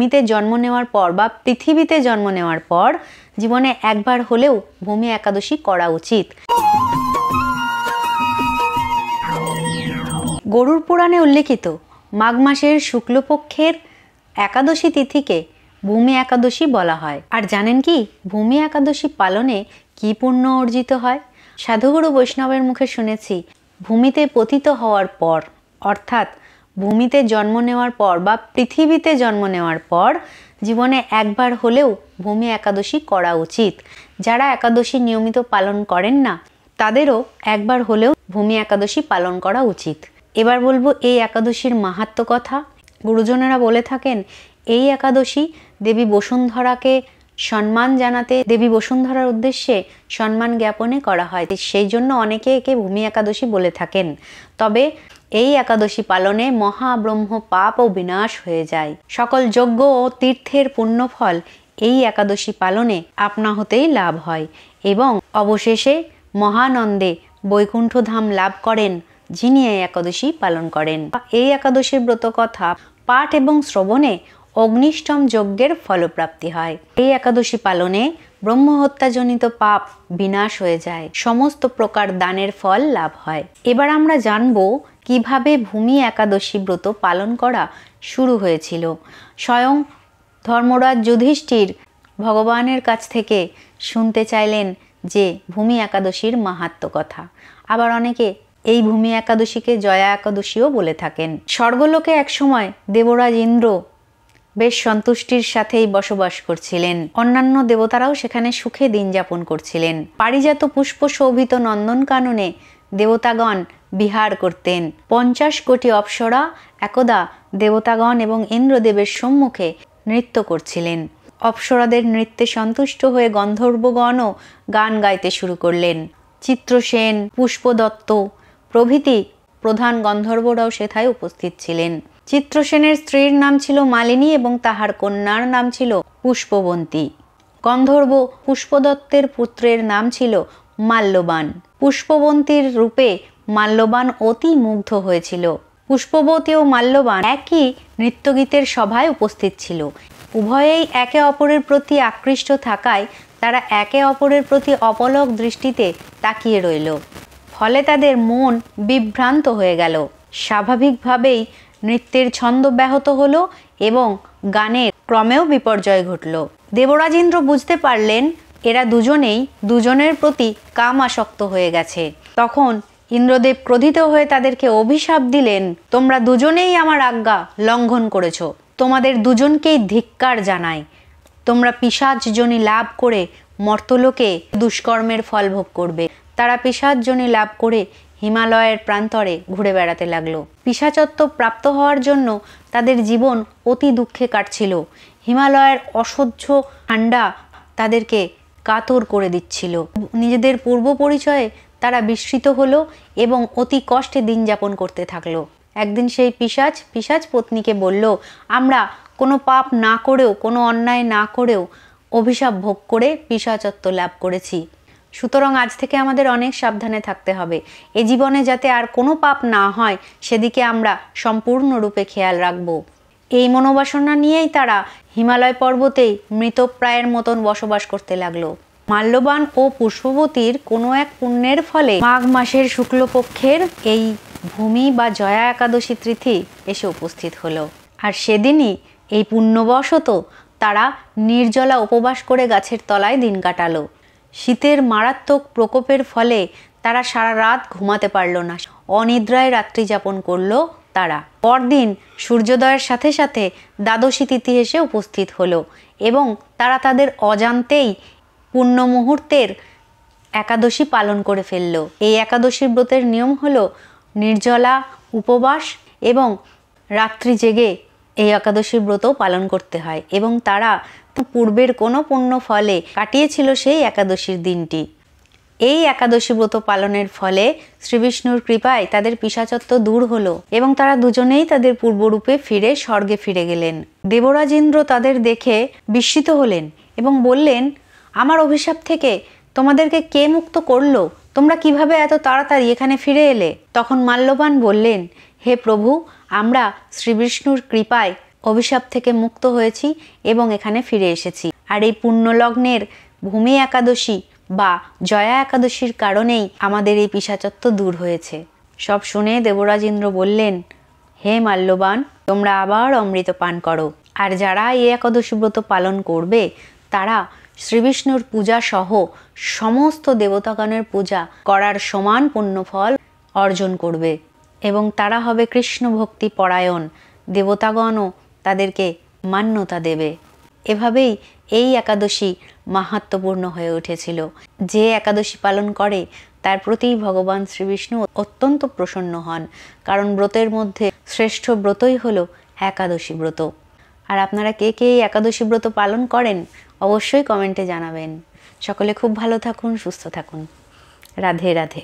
ভূমিতে জন্ম নেওয়ার পর বা পৃথিবীতে জন্ম নেওয়ার পর জীবনে একবার হলেও ভূমি একাদশী করা উচিত। গরুড় পুরাণে উল্লেখিত মাঘ মাসের শুক্লপক্ষের একাদশী তিথিকে ভূমি একাদশী বলা হয়। আর জানেন কি ভূমি একাদশী পালনে কি পুণ্য অর্জিত হয়? সাধুগুরু বৈষ্ণবের মুখে শুনেছি, ভূমিতে পতিত হওয়ার পর অর্থাৎ ভূমিতে জন্ম নেওয়ার পর বা পৃথিবীতে জন্ম নেওয়ার পর জীবনে একবার হলেও ভূমি একাদশী করা উচিত। যারা একাদশী নিয়মিত পালন করেন না তাদেরও একবার হলেও ভূমি একাদশী পালন করা উচিত। এবার বলবো এই একাদশীর মাহাত্ম্য কথা। গুরুজনেরা বলে থাকেন এই একাদশী দেবী বসুন্ধরাকে সম্মান জানাতে, দেবী বসুন্ধরার উদ্দেশ্যে সম্মান জ্ঞাপনে করা হয়, সেই জন্য অনেকে একে ভূমি একাদশী বলে থাকেন। তবে এই একাদশী পালনে মহাব্রহ্ম পাপ ও বিনাশ হয়ে যায়। সকল যজ্ঞ ও তীর্থের পুণ্যফল এই একাদশী পালনে আপনা হতেই লাভ হয় এবং অবশেষে মহানন্দে বৈকুণ্ঠধাম লাভ করেন যিনি এই একাদশী পালন করেন। এই একাদশীর ব্রত কথা পাঠ এবং শ্রবণে অগ্নিষ্টম যজ্ঞের ফলপ্রাপ্তি হয়। এই একাদশী পালনে ব্রহ্মহত্যাজনিত পাপ বিনাশ হয়ে যায়, সমস্ত প্রকার দানের ফল লাভ হয়। এবার আমরা জানব কিভাবে ভূমি একাদশী ব্রত পালন করা শুরু হয়েছিল। স্বয়ং ধর্মরাজ যুধিষ্ঠির ভগবানের কাছ থেকে শুনতে চাইলেন যে ভূমি একাদশীর মাহাত্ম্য কথা। আবার অনেকে এই ভূমি একাদশীকে জয়া একাদশীও বলে থাকেন। স্বর্গলোকে একসময় দেবরাজ ইন্দ্র বেশ সন্তুষ্টির সাথেই বসবাস করছিলেন। অন্যান্য দেবতারাও সেখানে সুখে দিন যাপন করছিলেন। পারিজাত পুষ্প শোভিত নন্দনকাননে দেবতাগণ বিহার করতেন। 50 কোটি অপ্সরা একদা দেবতাগণ এবং ইন্দ্রদেবের সম্মুখে নৃত্য করছিলেন। অপ্সরাদের নৃত্যে সন্তুষ্ট হয়ে গন্ধর্বগণও গান গাইতে শুরু করলেন। চিত্রসেন, পুষ্পদত্ত প্রভৃতি প্রধান গন্ধর্বরাও সেথায় উপস্থিত ছিলেন। চিত্রসেনের স্ত্রীর নাম ছিল মালিনী এবং তাহার কন্যার নাম ছিল পুষ্পবন্তী। গন্ধর্ব পুষ্পদত্তের পুত্রের নাম ছিল মাল্যবান। পুষ্পবন্তীর রূপে মাল্যবান অতি মুগ্ধ হয়েছিল। পুষ্পবতী ও মাল্যবান একই নৃত্যগীতের সভায় উপস্থিত ছিল। উভয়েই একে অপরের প্রতি আকৃষ্ট থাকায় তারা একে অপরের প্রতি অপলক দৃষ্টিতে তাকিয়ে রইল। ফলে তাদের মন বিভ্রান্ত হয়ে গেল। স্বাভাবিকভাবেই নৃত্যের ছন্দ ব্যাহত হলো এবং গানের ক্রমেও বিপর্যয় ঘটল। দেবরাজ ইন্দ্র বুঝতে পারলেন এরা দুজনেই দুজনের প্রতি কাম আসক্ত হয়ে গেছে। তখন ইন্দ্রদেব ক্রোধিত হয়ে তাদেরকে অভিশাপ দিলেন, তোমরা দুজনেই আমার আজ্ঞা লঙ্ঘন করেছ, তোমাদের দুজনকেই ধিক্কার জানাই। তোমরা পিশাচ যোনি লাভ করে মর্তলোকে দুষ্কর্মের ফল ভোগ করবে। তারা পিশাচ যোনি লাভ করে হিমালয়ের প্রান্তরে ঘুরে বেড়াতে লাগলো। পিশাচত্ব প্রাপ্ত হওয়ার জন্য তাদের জীবন অতি দুঃখে কাটছিল। হিমালয়ের অসহ্য ঠান্ডা তাদেরকে কাতর করে দিচ্ছিল। নিজেদের পূর্ব পরিচয়ে তারা বিস্মৃত হলো এবং অতি কষ্টে দিন যাপন করতে থাকলো। একদিন সেই পিশাচ পত্নীকে বলল, আমরা কোনো পাপ না করেও, কোনো অন্যায় না করেও অভিশাপ ভোগ করে পিশাচত্ব লাভ করেছি। সুতরাং আজ থেকে আমাদের অনেক সাবধানে থাকতে হবে। এ জীবনে যাতে আর কোনো পাপ না হয় সেদিকে আমরা সম্পূর্ণরূপে খেয়াল রাখব। এই মনোবাসনা নিয়েই তারা হিমালয় পর্বতেই মৃতপ্রায়ের মতন বসবাস করতে লাগলো। মাল্যবান ও পুষ্পবতীর কোনো এক পুণ্যের ফলে মাঘ মাসের শুক্লপক্ষের এই ভূমি বা জয়া একাদশী তিথি এসে উপস্থিত হলো। আর সেদিনই এই পুণ্যবশত তারা নির্জলা উপবাস করে গাছের তলায় দিন কাটালো। শীতের মারাত্মক প্রকোপের ফলে তারা সারা রাত ঘুমাতে পারল না। অনিদ্রায় রাত্রি যাপন করলো তারা। পরদিন সূর্যোদয়ের সাথে সাথে দ্বাদশী তিথি এসে উপস্থিত হলো এবং তারা তাদের অজান্তেই পূর্ণ মুহূর্তের একাদশী পালন করে ফেলল। এই একাদশী ব্রতের নিয়ম হলো নির্জলা উপবাস এবং রাত্রি জেগে এই একাদশীর ব্রত পালন করতে হয় এবং তারা পূর্বের কোনো পুণ্য ফলে কাটিয়েছিল সেই একাদশীর দিনটি। এই একাদশী ব্রত পালনের ফলে শ্রীবিষ্ণুর কৃপায় তাদের পিশাচত্ব দূর হলো এবং তারা দুজনেই তাদের পূর্বরূপে ফিরে স্বর্গে ফিরে গেলেন। দেবরাজ ইন্দ্র তাদের দেখে বিস্মিত হলেন এবং বললেন, আমার অভিশাপ থেকে তোমাদেরকে কে মুক্ত করলো? তোমরা কিভাবে এত তাড়াতাড়ি এখানে ফিরে এলে? তখন মাল্যবান বললেন, হে প্রভু, আমরা শ্রীবিষ্ণুর কৃপায় অভিশাপ থেকে মুক্ত হয়েছি এবং এখানে ফিরে এসেছি। আর এই পুণ্যলগ্নের ভূমি একাদশী বা জয়া একাদশীর কারণেই আমাদের এই পিশাচত্ব দূর হয়েছে। সব শুনে দেবরাজ ইন্দ্র বললেন, হে মাল্যবান, তোমরা আবার অমৃত পান করো। আর যারা এই একাদশী ব্রত পালন করবে তারা শ্রীবিষ্ণুর পূজা সহ সমস্ত দেবতাগণের পূজা করার সমান পুণ্যফল অর্জন করবে এবং তারা হবে কৃষ্ণ ভক্তি পরায়ণ। দেবতাগণও তাদেরকে মান্যতা দেবে। এভাবেই এই একাদশী মাহাত্ম্যপূর্ণ হয়ে উঠেছিল। যে একাদশী পালন করে তার প্রতি ভগবান শ্রীবিষ্ণু অত্যন্ত প্রসন্ন হন, কারণ ব্রতের মধ্যে শ্রেষ্ঠ ব্রতই হলো একাদশী ব্রত। আর আপনারা কে কে এই একাদশী ব্রত পালন করেন অবশ্যই কমেন্টে জানাবেন। সকলে খুব ভালো থাকুন, সুস্থ থাকুন। রাধে রাধে।